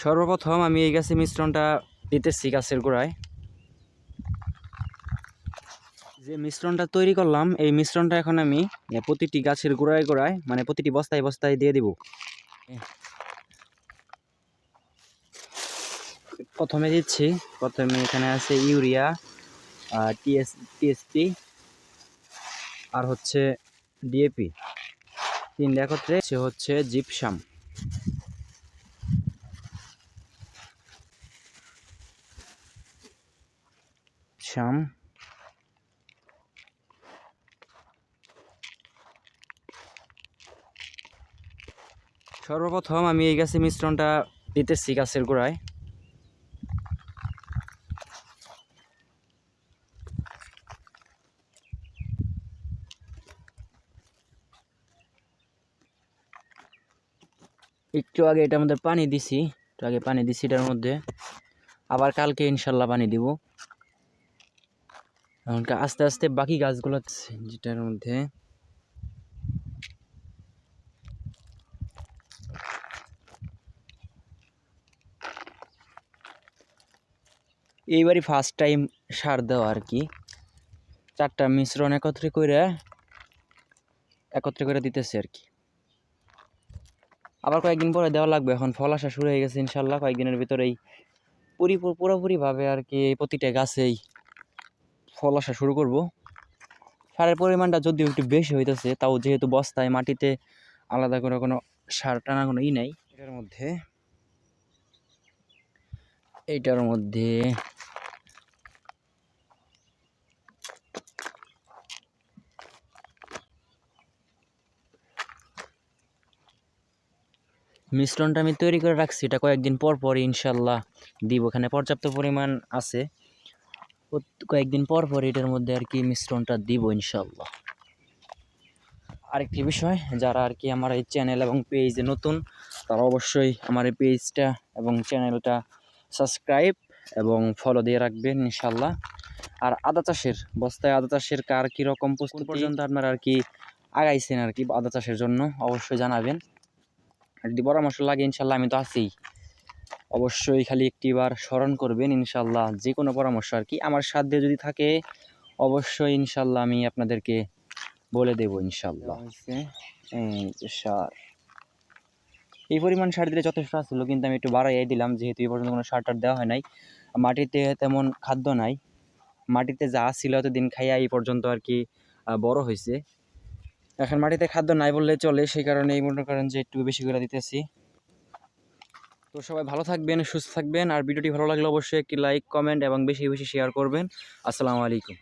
সর্বপ্রথম আমি এই গাছে মিশ্রণটা দিতেছি গাছের গোড়ায়। যে মিশ্রণটা তৈরি করলাম এই মিশ্রণটা এখন আমি প্রতিটি গাছের গোড়ায় গোড়ায় মানে প্রতিটি বস্তায় বস্তায় দিয়ে দিব। প্রথমে দিচ্ছি, প্রথমে এখানে আছে ইউরিয়া, টিএসপি আর হচ্ছে ডিএপি, তিনটা একত্রে সে হচ্ছে জিপসাম। সর্বপ্রথম আমি এই গাছে মিশ্রণটা দিতেছি গাছের গোড়ায়। একটু আগে এটার মধ্যে পানি দিছি, এটার মধ্যে আবার কালকে ইনশাল্লাহ পানি দিব। এখন আস্তে আস্তে বাকি গাছগুলো যেটার মধ্যে এইবারই ফার্স্ট টাইম সার দেওয়া আর কি। চারটা মিশ্রণ একত্রে করে দিতেছে আর কি। আবার কয়েকদিন পরে দেওয়া লাগবে, এখন ফল আসা শুরু হয়ে গেছে ইনশাল্লাহ। কয়েকদিনের ভিতরেই পুরোপুরিভাবে আর কি প্রতিটা গাছেই ফল আসা শুরু করব। সারের পরিমাণটা যদিও একটু বেশি হইতেছে, তাও যেহেতু বস্তায় মাটিতে আলাদা করে কোনো সার টানা কোনো নাই। এইটার মধ্যে মিশ্রণটা আমি তৈরি করে রাখছি, এটা কয়েকদিন পর পর ইনশাল্লাহ দিব। এখানে পর্যাপ্ত পরিমাণ আছে, কয়েকদিন পর পর এটার মধ্যে আর কি মিশ্রণটা দিব ইনশাল্লাহ। আরেকটি বিষয়, যারা আর কি আমার এই চ্যানেল এবং পেজে নতুন, তারা অবশ্যই আমার এই পেজটা এবং চ্যানেলটা সাবস্ক্রাইব এবং ফলো দিয়ে রাখবেন ইনশাল্লাহ। আর বস্তায় আদা চাষের কার কীরকম প্রস্তুতি পর্যন্ত আপনারা আর কি আগাইছেন আর কি আদা চাষের জন্য অবশ্যই জানাবেন। আর যদি পরামর্শ লাগে ইনশাল্লাহ আমি তো আছি, অবশ্যই খালি একটিবার স্মরণ করবেন ইনশাল্লাহ। যে কোনো পরামর্শ আর কি আমার সাধ্যে যদি থাকে অবশ্যই ইনশাল্লাহ আমি আপনাদেরকে বলে দেব ইনশাল্লাহ। সার এই পরিমাণ সার দিলে যথেষ্ট আসছিল, কিন্তু আমি একটু বাড়াইয়াই দিলাম, যেহেতু এই পর্যন্ত কোনো সার টার দেওয়া হয় নাই। মাটিতে তেমন খাদ্য নাই, মাটিতে যা ছিল এতদিন খাইয়া এই পর্যন্ত আর কি বড় হয়েছে। এখন মাটিতে খাদ্য নাই বললে চলে, সেই কারণে এই মনে করেন যে একটু বেশি করে দিতেছি। তো সবাই ভালো থাকবেন, সুস্থ থাকবেন। আর ভিডিওটি ভালো লাগলে অবশ্যই একটি লাইক, কমেন্ট এবং বেশি বেশি শেয়ার করবেন। আসসালামু আলাইকুম।